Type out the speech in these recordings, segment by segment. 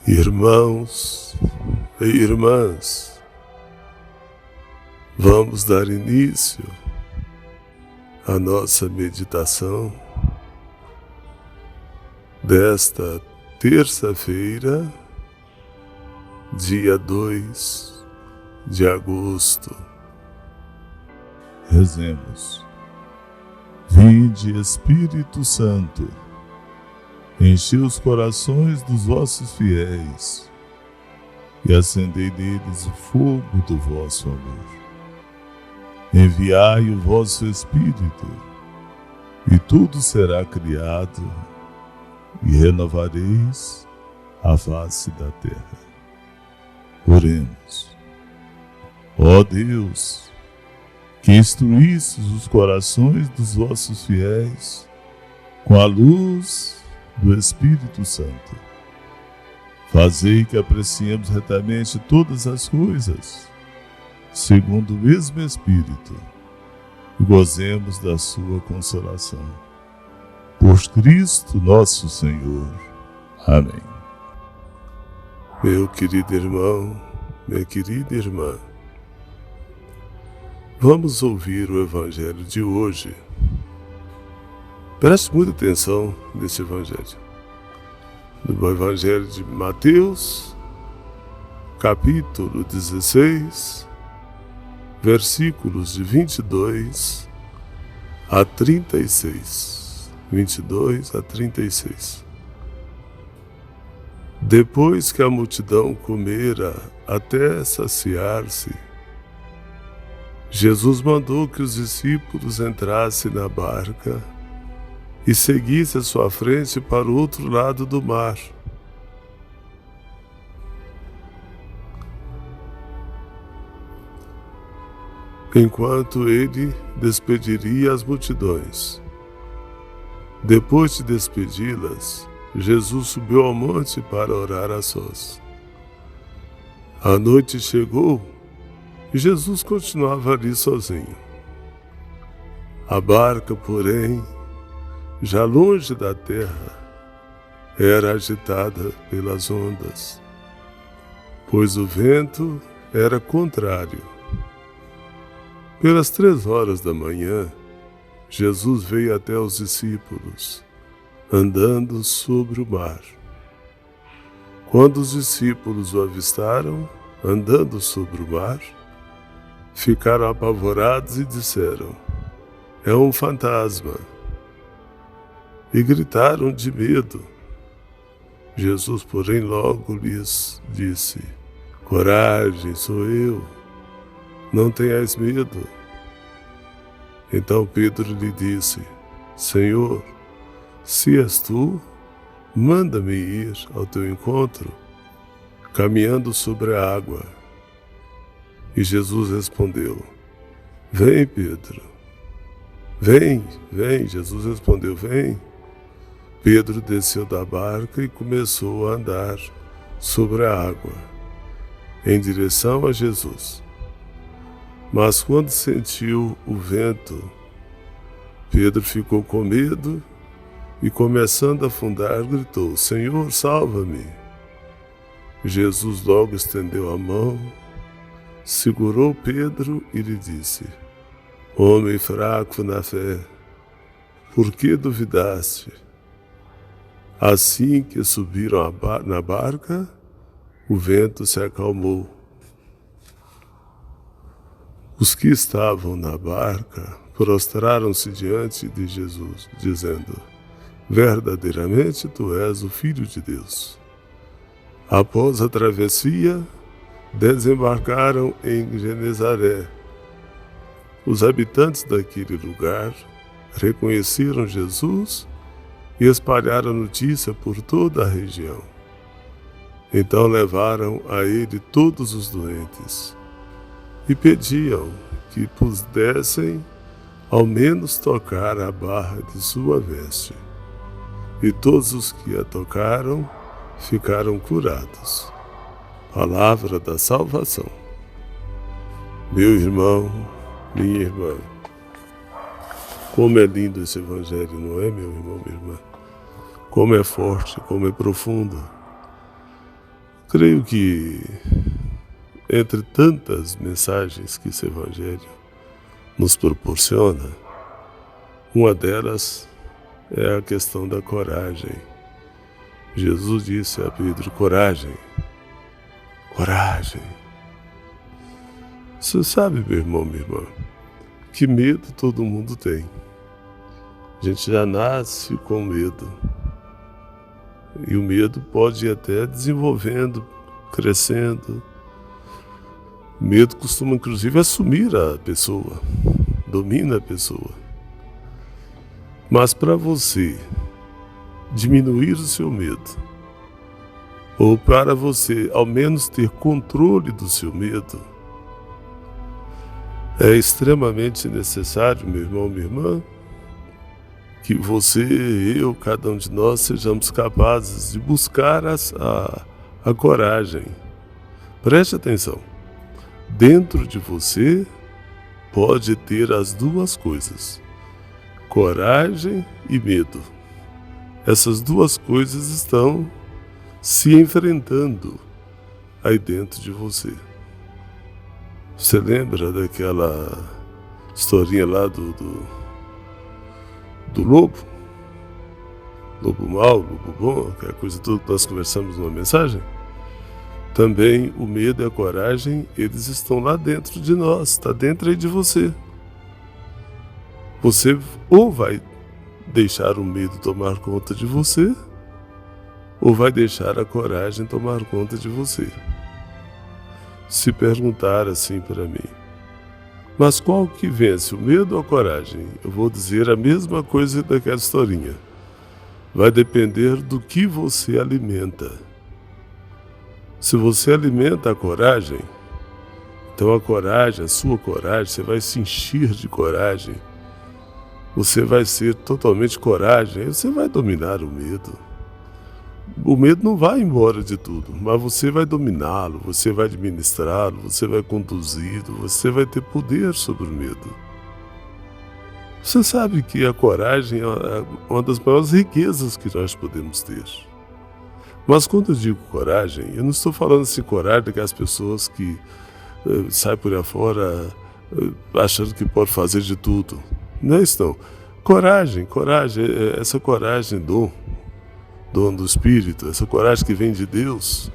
Irmãos e irmãs, vamos dar início à nossa meditação desta terça-feira, dia 2 de agosto. Rezemos. Vinde, Espírito Santo, enchei os corações dos vossos fiéis e acendei neles o fogo do vosso amor. Enviai o vosso Espírito, e tudo será criado, e renovareis a face da terra. Oremos. Ó Deus, que instruístes os corações dos vossos fiéis com a luz do Espírito Santo, fazei que apreciemos retamente todas as coisas, segundo o mesmo Espírito, e gozemos da sua consolação. Por Cristo nosso Senhor. Amém. Meu querido irmão, minha querida irmã, vamos ouvir o Evangelho de hoje. Preste muita atenção nesse Evangelho. No Evangelho de Mateus, capítulo 16, versículos de 22 a 36. 22 a 36. Depois que a multidão comera até saciar-se, Jesus mandou que os discípulos entrassem na barca e seguisse à sua frente para o outro lado do mar. Enquanto ele despediria as multidões. Depois de despedi-las, Jesus subiu ao monte para orar a sós. A noite chegou e Jesus continuava ali sozinho. A barca, porém, já longe da terra, era agitada pelas ondas, pois o vento era contrário. Pelas 3 horas da manhã, Jesus veio até os discípulos, andando sobre o mar. Quando os discípulos o avistaram, andando sobre o mar, ficaram apavorados e disseram: "É um fantasma!" E gritaram de medo. Jesus, porém, logo lhes disse: "Coragem, sou eu, não tenhais medo." Então Pedro lhe disse: "Senhor, se és tu, manda-me ir ao teu encontro, caminhando sobre a água." E Jesus respondeu: "Vem, Pedro." "Vem, vem." Jesus respondeu: "Vem." Pedro desceu da barca e começou a andar sobre a água, em direção a Jesus. Mas quando sentiu o vento, Pedro ficou com medo e, começando a afundar, gritou: "Senhor, salva-me." Jesus logo estendeu a mão, segurou Pedro e lhe disse: "Homem fraco na fé, por que duvidaste?" Assim que subiram na barca, o vento se acalmou. Os que estavam na barca prostraram-se diante de Jesus, dizendo: "Verdadeiramente tu és o Filho de Deus." Após a travessia, desembarcaram em Genezaré. Os habitantes daquele lugar reconheceram Jesus e espalharam a notícia por toda a região. Então levaram a ele todos os doentes e pediam que pudessem ao menos tocar a barra de sua veste. E todos os que a tocaram ficaram curados. Palavra da salvação. Meu irmão, minha irmã, como é lindo esse Evangelho, não é, meu irmão, minha irmã? Como é forte, como é profundo. Creio que, entre tantas mensagens que esse Evangelho nos proporciona, uma delas é a questão da coragem. Jesus disse a Pedro: coragem, coragem. Você sabe, meu irmão, minha irmã, que medo todo mundo tem. A gente já nasce com medo. E o medo pode ir até desenvolvendo, crescendo. O medo costuma, inclusive, assumir a pessoa, domina a pessoa. Mas para você diminuir o seu medo, ou para você, ao menos, ter controle do seu medo, é extremamente necessário, meu irmão, minha irmã, que você, eu, cada um de nós, sejamos capazes de buscar a coragem. Preste atenção. Dentro de você pode ter as duas coisas: coragem e medo. Essas duas coisas estão se enfrentando aí dentro de você. Você lembra daquela historinha lá do lobo? Lobo mau, lobo bom, aquela coisa toda que nós conversamos numa mensagem? Também o medo e a coragem, eles estão lá dentro de nós, está dentro aí de você. Você ou vai deixar o medo tomar conta de você, ou vai deixar a coragem tomar conta de você. Se perguntar assim para mim: mas qual que vence, o medo ou a coragem? Eu vou dizer a mesma coisa daquela historinha. Vai depender do que você alimenta. Se você alimenta a coragem, então a coragem, a sua coragem, você vai se encher de coragem. Você vai ser totalmente coragem, aí você vai dominar o medo. O medo não vai embora de tudo, mas você vai dominá-lo, você vai administrá-lo, você vai conduzi-lo, você vai ter poder sobre o medo. Você sabe que a coragem é uma das maiores riquezas que nós podemos ter. Mas quando eu digo coragem, eu não estou falando assim coragem daquelas pessoas que saem por aí fora achando que pode fazer de tudo. Não é isso não. Coragem, essa coragem dom do Espírito, essa coragem que vem de Deus.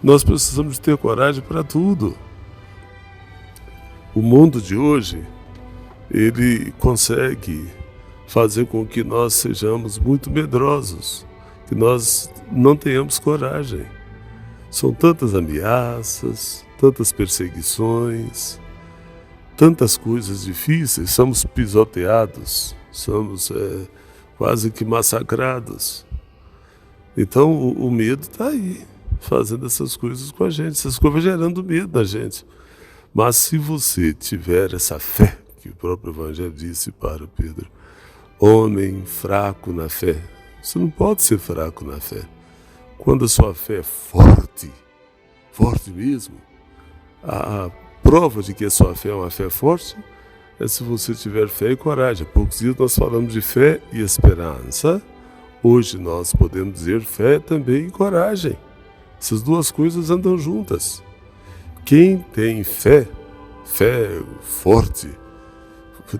Nós precisamos ter coragem para tudo. O mundo de hoje, ele consegue fazer com que nós sejamos muito medrosos, que nós não tenhamos coragem. São tantas ameaças, tantas perseguições, tantas coisas difíceis, somos pisoteados, somos quase que massacrados. Então o medo está aí, fazendo essas coisas com a gente, essas coisas gerando medo na gente. Mas se você tiver essa fé, que o próprio Evangelho disse para Pedro: homem fraco na fé, você não pode ser fraco na fé. Quando a sua fé é forte, forte mesmo, a prova de que a sua fé é uma fé forte é se você tiver fé e coragem. Há poucos dias nós falamos de fé e esperança. Hoje nós podemos dizer fé também e coragem. Essas duas coisas andam juntas. Quem tem fé forte,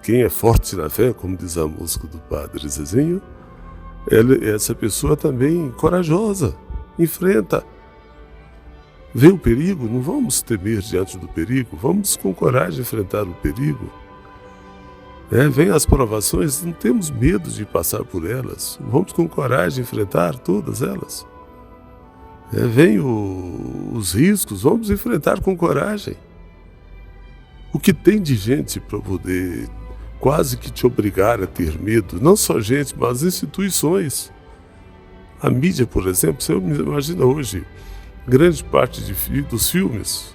quem é forte na fé, como diz a música do Padre Zezinho, essa pessoa também corajosa, enfrenta. Vê o perigo, não vamos temer diante do perigo, vamos com coragem enfrentar o perigo. Vem as provações, não temos medo de passar por elas, vamos com coragem enfrentar todas elas. Vem os riscos, vamos enfrentar com coragem. O que tem de gente para poder quase que te obrigar a ter medo, não só gente, mas instituições. A mídia, por exemplo, você imagina hoje, grande parte dos filmes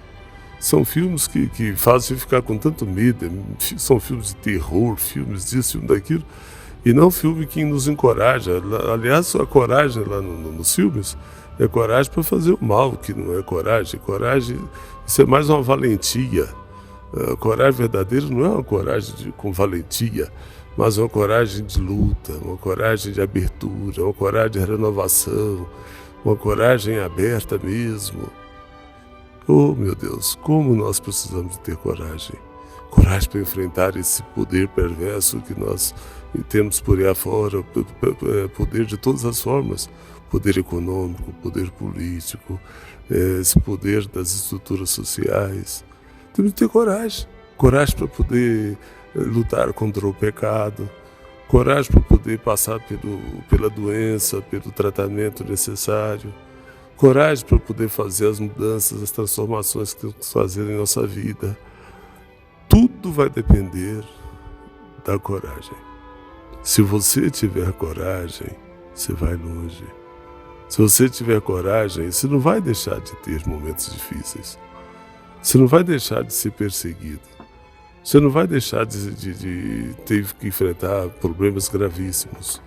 são filmes que fazem ficar com tanto medo, são filmes de terror, filmes disso, filme daquilo, e não filme que nos encoraja. Aliás, a coragem lá nos filmes é coragem para fazer o mal, que não é coragem. Coragem, isso é mais uma valentia. A coragem verdadeira não é uma coragem com valentia, mas uma coragem de luta, uma coragem de abertura, uma coragem de renovação, uma coragem aberta mesmo. Oh, meu Deus, como nós precisamos de ter coragem. Coragem para enfrentar esse poder perverso que nós temos por aí afora, poder de todas as formas, poder econômico, poder político, esse poder das estruturas sociais. Temos que ter coragem, coragem para poder lutar contra o pecado, coragem para poder passar pela doença, pelo tratamento necessário, coragem para poder fazer as mudanças, as transformações que temos que fazer em nossa vida. Tudo vai depender da coragem. Se você tiver coragem, você vai longe. Se você tiver coragem, você não vai deixar de ter momentos difíceis. Você não vai deixar de ser perseguido. Você não vai deixar de ter que enfrentar problemas gravíssimos.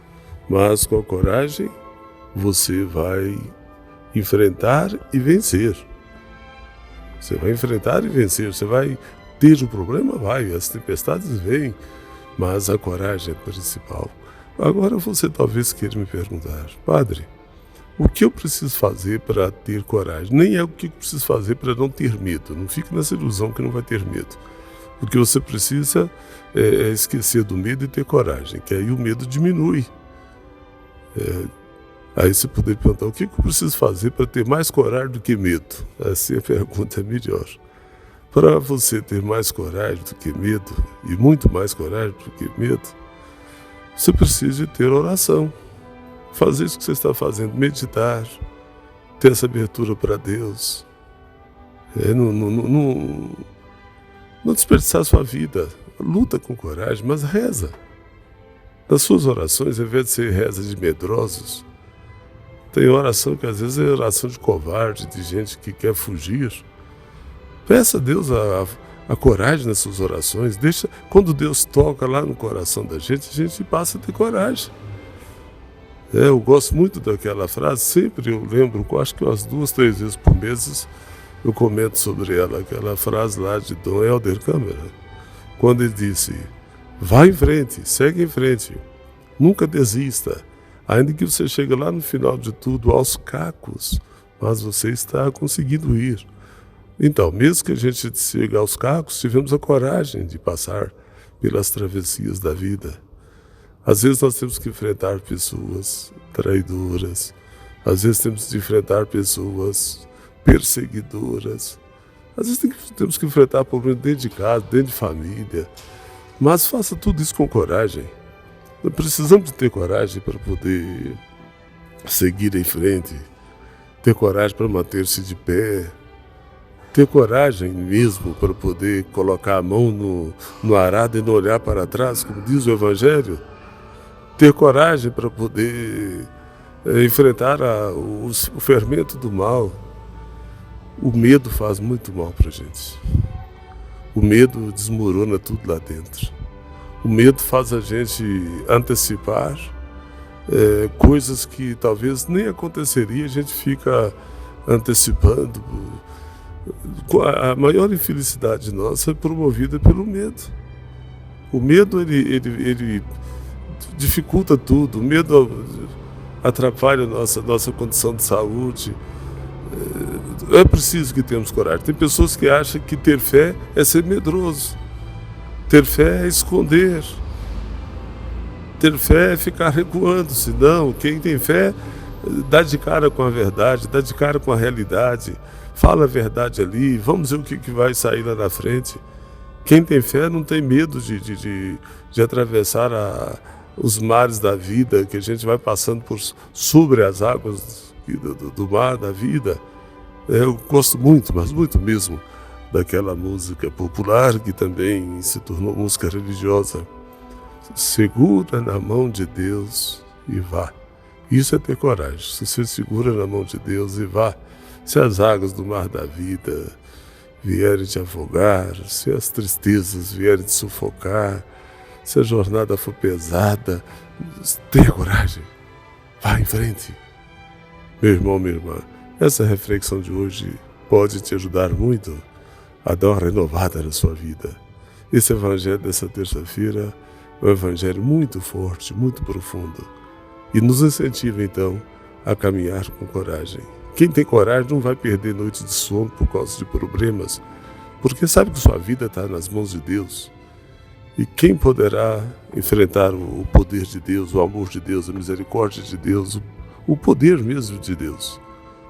Mas com a coragem, você vai enfrentar e vencer. Você vai enfrentar e vencer. Você vai ter o problema? Vai. As tempestades vêm. Mas a coragem é principal. Agora você talvez queira me perguntar: Padre, o que eu preciso fazer para ter coragem? Nem é o que eu preciso fazer para não ter medo. Não fique nessa ilusão que não vai ter medo. O que você precisa é esquecer do medo e ter coragem, que aí o medo diminui. Aí você poderia perguntar: o que eu preciso fazer para ter mais coragem do que medo? Essa a pergunta é melhor. Para você ter mais coragem do que medo, e muito mais coragem do que medo, você precisa ter oração. Fazer isso que você está fazendo, meditar, ter essa abertura para Deus. Não desperdiçar a sua vida. Luta com coragem, mas reza. Nas suas orações, ao invés de ser reza de medrosos, tem oração que às vezes é oração de covarde, de gente que quer fugir. Peça a Deus a coragem nas suas orações. Quando Deus toca lá no coração da gente passa a ter coragem. Eu gosto muito daquela frase, sempre eu lembro, acho que umas 2, 3 vezes por mês eu comento sobre ela, aquela frase lá de Dom Helder Câmara, quando ele disse: vá em frente, segue em frente, nunca desista, ainda que você chegue lá no final de tudo aos cacos, mas você está conseguindo ir. Então, mesmo que a gente chegue aos cacos, tivemos a coragem de passar pelas travessias da vida. Às vezes nós temos que enfrentar pessoas traidoras, às vezes temos que enfrentar pessoas perseguidoras, às vezes temos que enfrentar problemas dentro de casa, dentro de família, mas faça tudo isso com coragem. Nós precisamos ter coragem para poder seguir em frente, ter coragem para manter-se de pé, ter coragem mesmo para poder colocar a mão no arado e não olhar para trás, como diz o Evangelho. Ter coragem para poder enfrentar o fermento do mal. O medo faz muito mal para a gente. O medo desmorona tudo lá dentro. O medo faz a gente antecipar coisas que talvez nem aconteceria, a gente fica antecipando. A maior infelicidade nossa é promovida pelo medo. O medo, ele dificulta tudo. O medo atrapalha a nossa condição de saúde. É preciso que tenhamos coragem. Tem pessoas que acham que ter fé é ser medroso. Ter fé é esconder. Ter fé é ficar recuando-se. Não, quem tem fé dá de cara com a verdade, dá de cara com a realidade. Fala a verdade ali, vamos ver o que vai sair lá na frente. Quem tem fé não tem medo de atravessar os mares da vida, que a gente vai passando sobre as águas do mar da vida. Eu gosto muito, mas muito mesmo, daquela música popular que também se tornou música religiosa. Segura na mão de Deus e vá. Isso é ter coragem. Se você segura na mão de Deus e vá, se as águas do mar da vida vierem te afogar, se as tristezas vierem te sufocar, se a jornada for pesada, tenha coragem. Vá em frente. Meu irmão, minha irmã, essa reflexão de hoje pode te ajudar muito a dar uma renovada na sua vida. Esse evangelho dessa terça-feira é um evangelho muito forte, muito profundo, e nos incentiva então a caminhar com coragem. Quem tem coragem não vai perder noite de sono por causa de problemas, porque sabe que sua vida está nas mãos de Deus. E quem poderá enfrentar o poder de Deus, o amor de Deus, a misericórdia de Deus, o poder mesmo de Deus?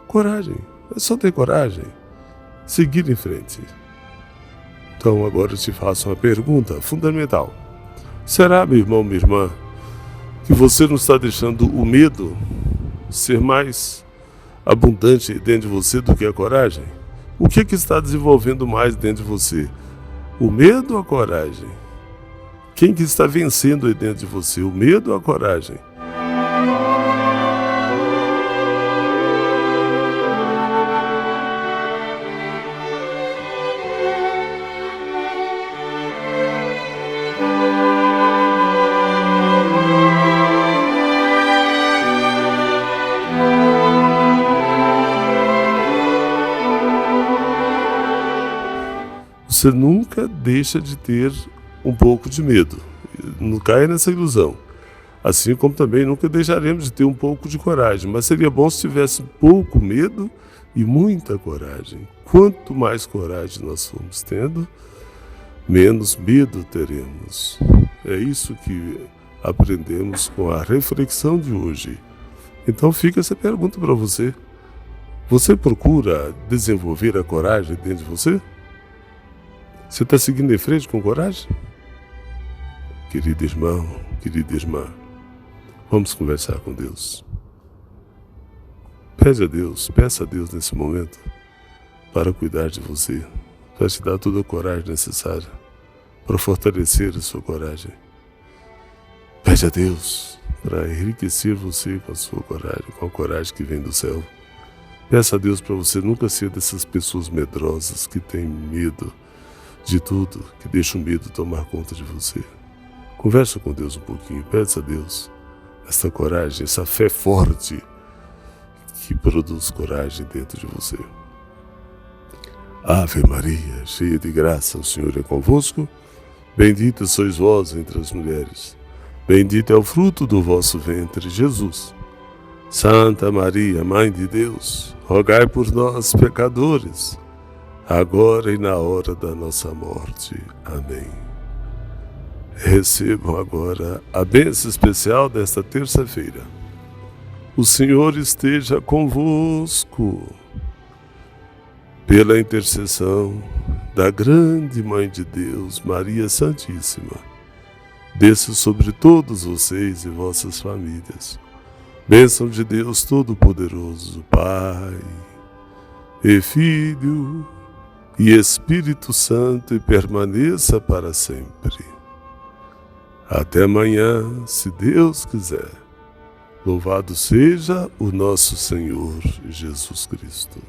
Coragem, é só ter coragem, seguir em frente. Então agora eu te faço uma pergunta fundamental. Será, meu irmão, minha irmã, que você não está deixando o medo ser mais abundante dentro de você do que a coragem? O que está desenvolvendo mais dentro de você? O medo ou a coragem? Quem que está vencendo aí dentro de você? O medo ou a coragem? Você nunca deixa de ter um pouco de medo. Não caia nessa ilusão. Assim como também nunca deixaremos de ter um pouco de coragem. Mas seria bom se tivesse pouco medo e muita coragem. Quanto mais coragem nós formos tendo, menos medo teremos. É isso que aprendemos com a reflexão de hoje. Então fica essa pergunta para você. Você procura desenvolver a coragem dentro de você? Você está seguindo em frente com coragem? Querido irmão, querida irmã, vamos conversar com Deus. Peça a Deus nesse momento para cuidar de você, para te dar toda a coragem necessária, para fortalecer a sua coragem. Pede a Deus para enriquecer você com a sua coragem, com a coragem que vem do céu. Peça a Deus para você nunca ser dessas pessoas medrosas que têm medo de tudo, que deixa o medo tomar conta de você. Conversa com Deus um pouquinho, pede a Deus essa coragem, essa fé forte que produz coragem dentro de você. Ave Maria, cheia de graça, o Senhor é convosco. Bendita sois vós entre as mulheres. Bendito é o fruto do vosso ventre, Jesus. Santa Maria, Mãe de Deus, rogai por nós, pecadores, agora e na hora da nossa morte. Amém. Recebam agora a bênção especial desta terça-feira. O Senhor esteja convosco. Pela intercessão da grande Mãe de Deus, Maria Santíssima, desça sobre todos vocês e vossas famílias. Bênção de Deus Todo-Poderoso, Pai e Filho e Espírito Santo, e permaneça para sempre. Até amanhã, se Deus quiser. Louvado seja o nosso Senhor Jesus Cristo.